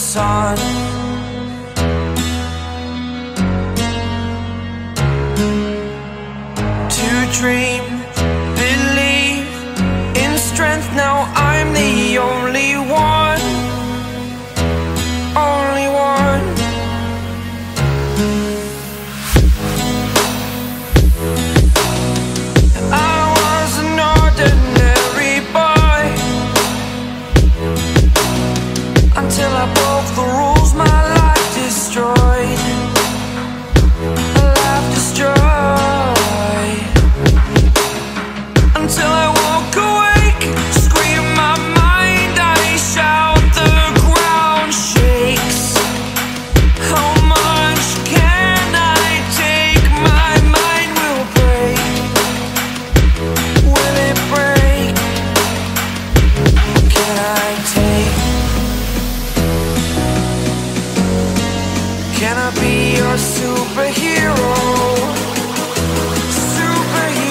sun. To dream, believe in strength. Now I'm the only one, only one. I was an ordinary boy until I broke the rules. My life destroyed, life destroyed. Until I woke awake, scream my mind, I shout, the ground shakes. How much can I take? My mind will break. Will it break? Can I take? Can I be your superhero? Superhero.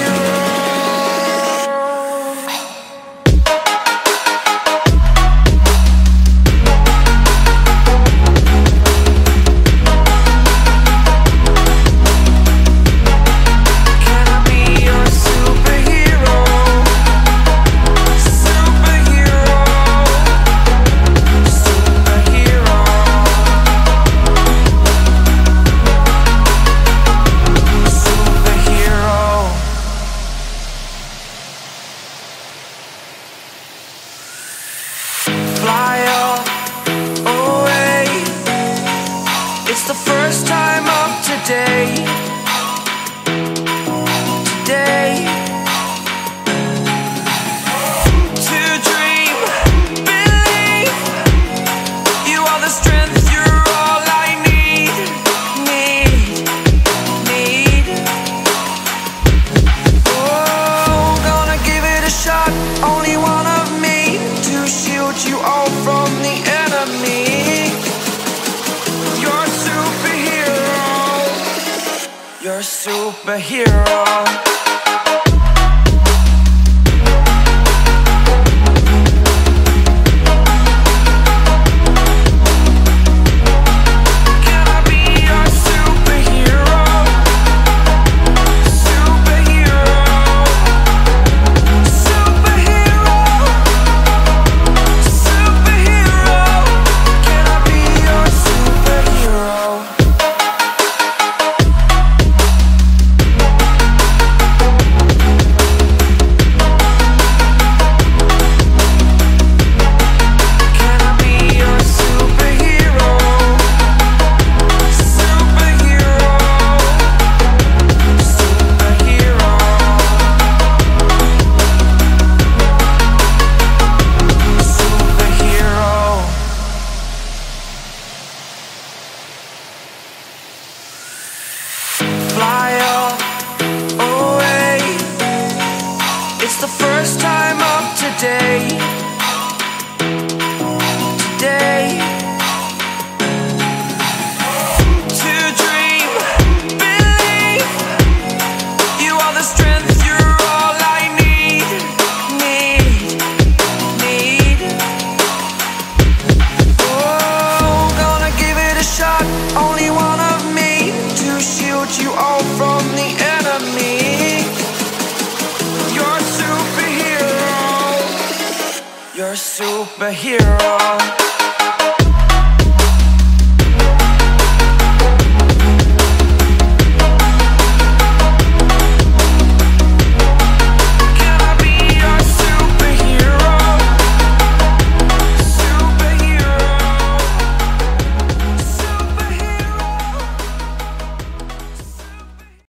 Superhero.